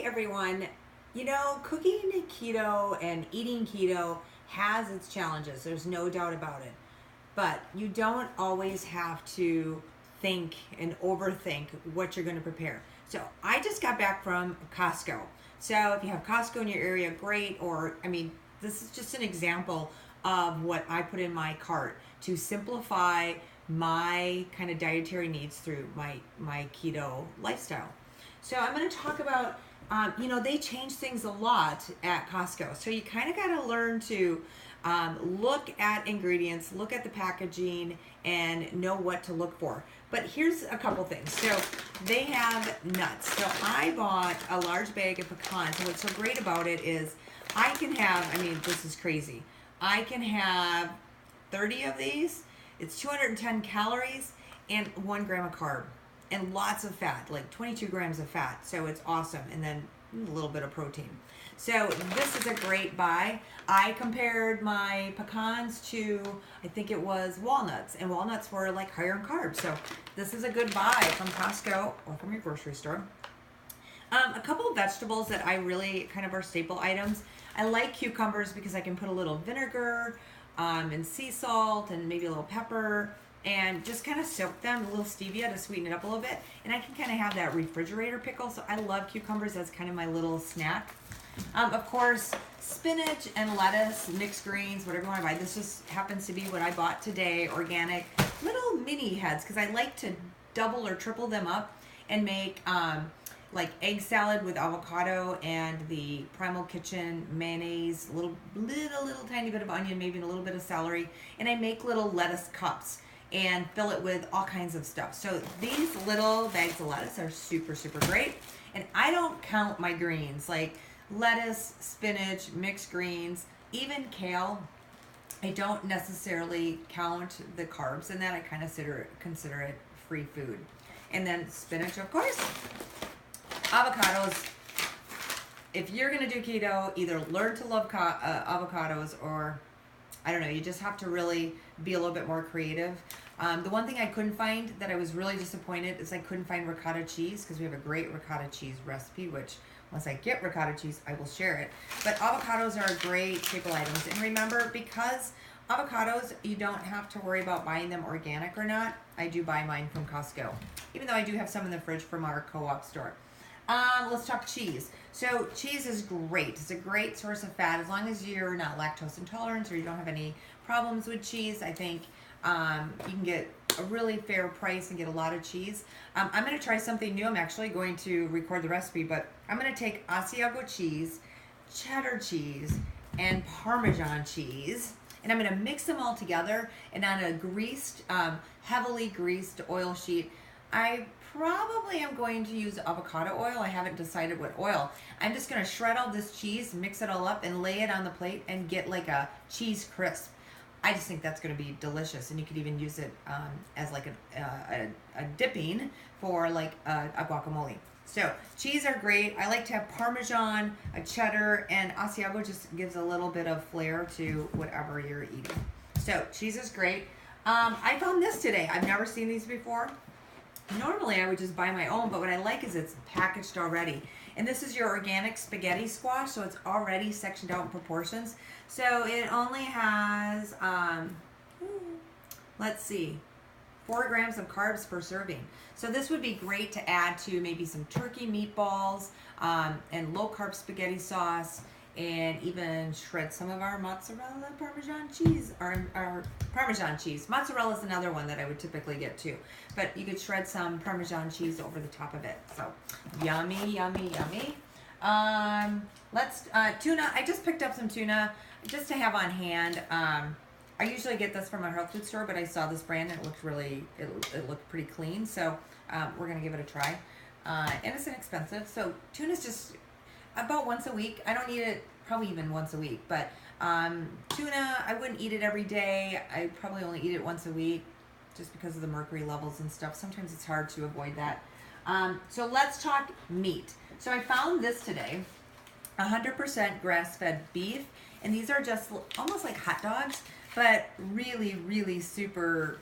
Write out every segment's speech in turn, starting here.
everyone. You know, cooking keto and eating keto has its challenges. There's no doubt about it. But you don't always have to think and overthink what you're going to prepare. So I just got back from Costco. So if you have Costco in your area, great. Or, I mean, this is just an example of what I put in my cart to simplify my kind of dietary needs through my keto lifestyle. So I'm going to talk about, they change things a lot at Costco. So you kind of got to learn to look at ingredients, look at the packaging, and know what to look for. But here's a couple things. So they have nuts. So I bought a large bag of pecans. And what's so great about it is I can have, this is crazy. I can have 30 of these. It's 210 calories and 1 gram of carb. And lots of fat, like 22 grams of fat. So it's awesome. And then a little bit of protein. So this is a great buy. I compared my pecans to, I think it was walnuts. And walnuts were like higher in carbs. So this is a good buy from Costco or from your grocery store. A couple of vegetables that I really kind of are staple items. I like cucumbers because I can put a little vinegar and sea salt and maybe a little pepper and just kind of soak them, a little stevia to sweeten it up a little bit. And I can kind of have that refrigerator pickle. So I love cucumbers. That's kind of my little snack. Of course, spinach and lettuce, mixed greens, whatever you want to buy. This just happens to be what I bought today, organic. Little mini heads because I like to double or triple them up and make like egg salad with avocado and the Primal Kitchen mayonnaise, little tiny bit of onion, maybe a little bit of celery. And I make little lettuce cups and fill it with all kinds of stuff. So these little bags of lettuce are super, super great. And I don't count my greens, like lettuce, spinach, mixed greens, even kale. I don't necessarily count the carbs in that. I kind of consider it free food. And then spinach, of course. Avocados. If you're gonna do keto, either learn to love avocados or, I don't know, you just have to really be a little bit more creative. The one thing I couldn't find that I was really disappointed is I couldn't find ricotta cheese because we have a great ricotta cheese recipe, which once I get ricotta cheese, I will share it. But avocados are great staple items. And remember, because avocados, you don't have to worry about buying them organic or not. I do buy mine from Costco, even though I do have some in the fridge from our co-op store. Let's talk cheese. So cheese is great. It's a great source of fat as long as you're not lactose intolerant or you don't have any problems with cheese. I think you can get a really fair price and get a lot of cheese. I'm going to try something new. I'm actually going to record the recipe, but I'm going to take Asiago cheese, cheddar cheese, and Parmesan cheese, and I'm going to mix them all together and on a greased, heavily greased oil sheet. I probably am going to use avocado oil. I haven't decided what oil. I'm just going to shred all this cheese, mix it all up, and lay it on the plate and get like a cheese crisp. I just think that's going to be delicious, and you could even use it as like a dipping for like a guacamole. So cheese are great. I like to have Parmesan, a cheddar, and Asiago just gives a little bit of flair to whatever you're eating. So cheese is great. I found this today. I've never seen these before. Normally I would just buy my own, but what I like is it's packaged already. And this is your organic spaghetti squash, so it's already sectioned out in proportions. So it only has, let's see, 4 grams of carbs per serving. So this would be great to add to maybe some turkey meatballs and low-carb spaghetti sauce, and even shred some of our mozzarella Parmesan cheese, our Parmesan cheese. Mozzarella is another one that I would typically get too. But you could shred some Parmesan cheese over the top of it. So yummy, yummy, yummy. Tuna. I just picked up some tuna just to have on hand. I usually get this from a health food store, but I saw this brand and it looked it looked pretty clean. So we're gonna give it a try. And it's inexpensive. So tuna's just about once a week. I don't eat it probably even once a week, but tuna, I wouldn't eat it every day. I probably only eat it once a week just because of the mercury levels and stuff. Sometimes it's hard to avoid that. So let's talk meat. So I found this today, 100% grass-fed beef, and these are just almost like hot dogs, but really, really super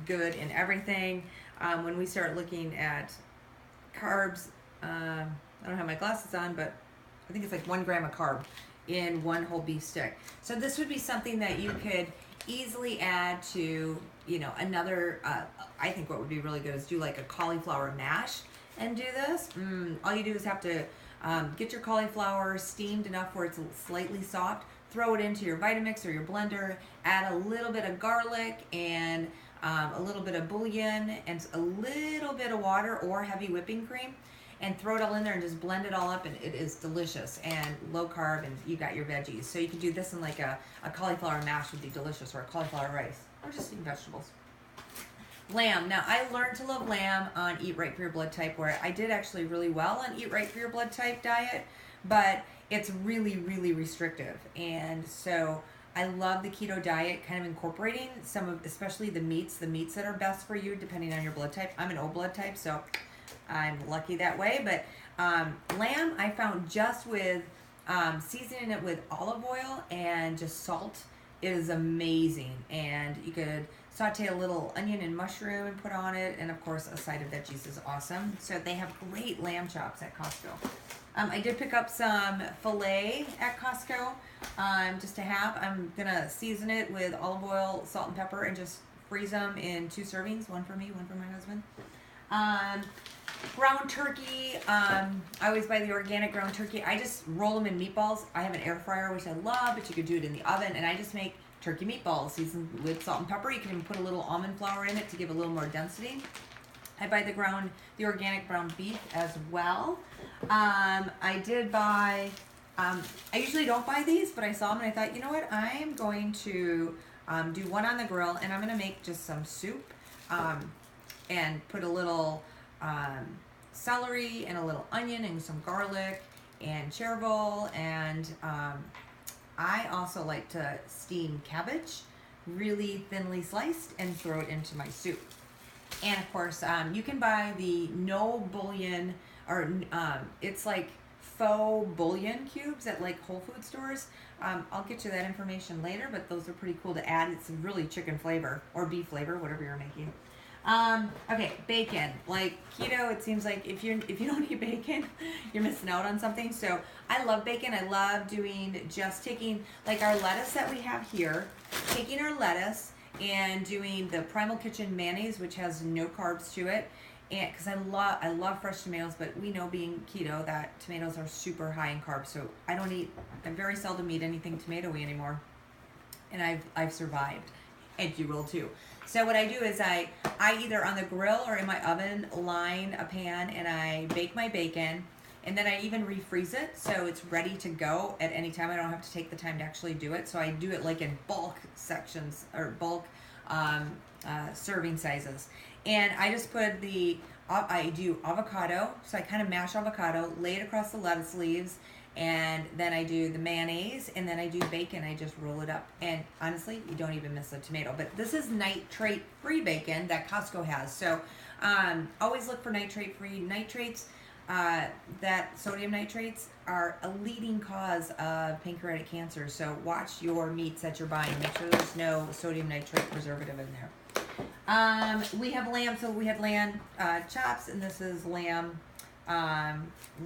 good in everything. When we start looking at carbs, I don't have my glasses on, but I think it's like 1 gram of carb in one whole beef stick. So this would be something that you could easily add to, you know, another, I think what would be really good is do like a cauliflower mash and do this. All you do is have to get your cauliflower steamed enough where it's slightly soft, throw it into your Vitamix or your blender, add a little bit of garlic and a little bit of bouillon and a little bit of water or heavy whipping cream, and throw it all in there and just blend it all up, and it is delicious and low carb, and you got your veggies. So you can do this in like a cauliflower mash would be delicious, or a cauliflower rice, or just eating vegetables. Lamb. Now, I learned to love lamb on Eat Right for Your Blood Type, where I did actually really well on Eat Right for Your Blood Type diet, but it's really, really restrictive. And so I love the keto diet, kind of incorporating some of, especially the meats that are best for you depending on your blood type. I'm an O blood type, so I'm lucky that way. But lamb, I found just with seasoning it with olive oil and just salt is amazing. And you could saute a little onion and mushroom and put on it. And of course, a side of veggies is awesome. So they have great lamb chops at Costco. I did pick up some filet at Costco just to have. I'm going to season it with olive oil, salt, and pepper, and just freeze them in 2 servings, 1 for me, 1 for my husband. Ground turkey, I always buy the organic ground turkey. I just roll them in meatballs. I have an air fryer, which I love, but you could do it in the oven, and I just make turkey meatballs seasoned with salt and pepper. You can even put a little almond flour in it to give a little more density. I buy the organic ground beef as well. I did buy, I usually don't buy these, but I saw them and I thought, you know what, I'm going to do one on the grill, and I'm going to make just some soup and put a little celery and a little onion and some garlic and chervil, and I also like to steam cabbage, really thinly sliced, and throw it into my soup. And of course, you can buy the no bouillon, or it's like faux bouillon cubes at like Whole Food stores. I'll get you that information later, but those are pretty cool to add. It's really chicken flavor or beef flavor, whatever you're making. Okay, bacon. Like keto, it seems like if you don't eat bacon, you're missing out on something. So I love bacon. I love doing just taking like our lettuce that we have here, taking our lettuce and doing the Primal Kitchen mayonnaise, which has no carbs to it. And because I love fresh tomatoes, but we know being keto that tomatoes are super high in carbs. So I very seldom eat anything tomatoey anymore. And I've survived. And you will too. So what I do is I either on the grill or in my oven line a pan and I bake my bacon, and then I even refreeze it so it's ready to go at any time. I don't have to take the time to actually do it. So I do it like in bulk sections or bulk serving sizes. And I just put I do avocado. So I kind of mash avocado, lay it across the lettuce leaves, and then I do the mayonnaise, and then I do bacon. I just roll it up. And honestly, you don't even miss the tomato. But this is nitrate-free bacon that Costco has. So always look for nitrate-free. Nitrates, that sodium nitrates, are a leading cause of pancreatic cancer. So watch your meats that you're buying. Make sure there's no sodium nitrate preservative in there. We have lamb. So we had lamb chops, and this is lamb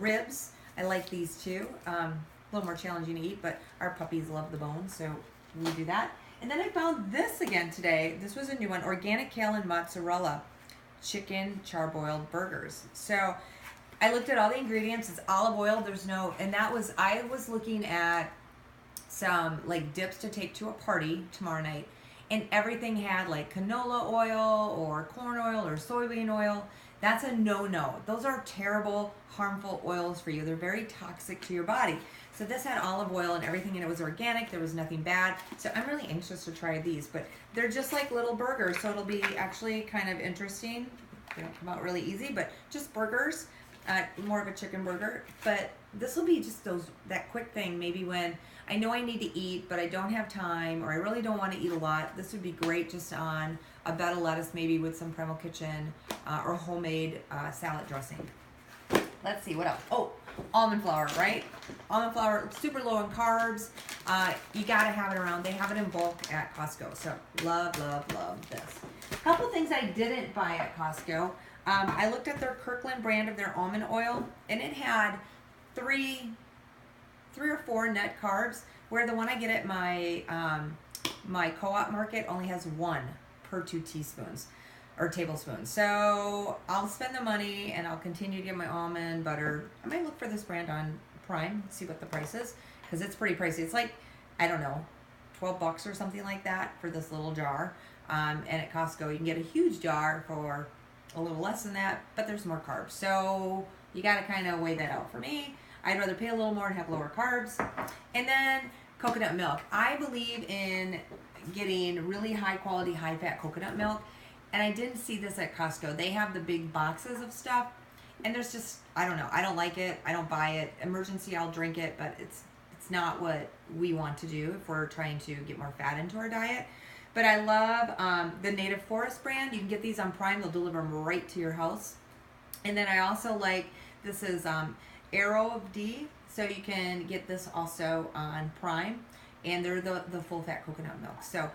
ribs. I like these too. A little more challenging to eat, but our puppies love the bones, so we do that. And then I found this again today. This was a new one, organic kale and mozzarella chicken charboiled burgers. So I looked at all the ingredients. It's olive oil. There's no, and I was looking at some like dips to take to a party tomorrow night, and everything had like canola oil or corn oil or soybean oil. That's a no-no. Those are terrible, harmful oils for you. They're very toxic to your body. So this had olive oil and everything, and it was organic. There was nothing bad. So I'm really anxious to try these, but they're just like little burgers. So it'll be actually kind of interesting. They don't come out really easy, but just burgers, more of a chicken burger. But this will be just that quick thing. Maybe when I know I need to eat, but I don't have time, or I really don't want to eat a lot. This would be great just on a bed of lettuce, maybe with some Primal Kitchen or homemade salad dressing. Let's see, what else? Oh, almond flour, right? Almond flour, super low in carbs. You gotta have it around. They have it in bulk at Costco. So love, love, love this. A couple things I didn't buy at Costco. I looked at their Kirkland brand of their almond oil, and it had three or four net carbs, where the one I get at my co-op market only has one per 2 teaspoons or tablespoons. So I'll spend the money and I'll continue to get my almond butter. I might look for this brand on Prime, see what the price is, because it's pretty pricey. It's like, I don't know, $12 or something like that for this little jar. And at Costco, you can get a huge jar for a little less than that, but there's more carbs. So you got to kind of weigh that out. For me, I'd rather pay a little more and have lower carbs. And then coconut milk. I believe in getting really high quality, high fat coconut milk. And I didn't see this at Costco. They have the big boxes of stuff. And there's just, I don't know. I don't like it. I don't buy it. Emergency, I'll drink it. But it's not what we want to do if we're trying to get more fat into our diet. But I love the Native Forest brand. You can get these on Prime. They'll deliver them right to your house. And then I also like, this is Arrow of D. So you can get this also on Prime. And they're the full fat coconut milk. So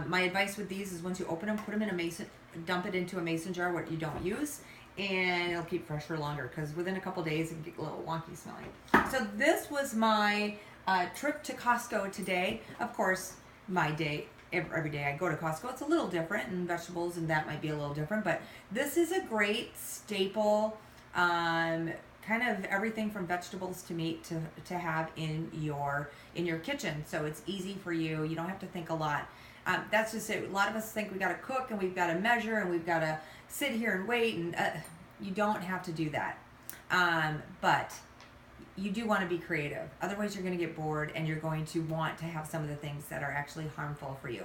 my advice with these is once you open them, put them in a mason, dump it into a mason jar, what you don't use. And it'll keep fresh for longer, because within a couple days it can get a little wonky smelling. So this was my trip to Costco today. Of course, my day, every day I go to Costco, it's a little different, and vegetables and that might be a little different, but this is a great staple, kind of everything from vegetables to meat to have in your kitchen. So it's easy for you. You don't have to think a lot. That's just it. A lot of us think we got to cook and we've got to measure and we've got to sit here and wait, and you don't have to do that. But you do want to be creative. Otherwise, you're going to get bored, and you're going to want to have some of the things that are actually harmful for you.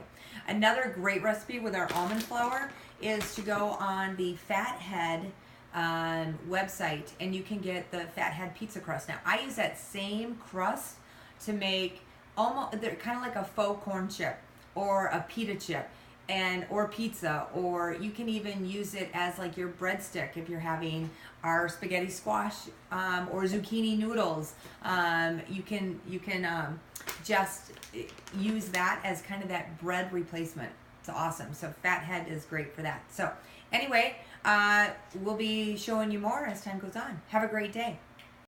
Another great recipe with our almond flour is to go on the Fathead website, and you can get the Fathead pizza crust. Now, I use that same crust to make almost, they're kind of like a faux corn chip or a pita chip, or pizza, or you can even use it as like your breadstick if you're having our spaghetti squash or zucchini noodles. You can just use that as kind of that bread replacement. It's awesome. So Fathead is great for that. So anyway, we'll be showing you more as time goes on. Have a great day.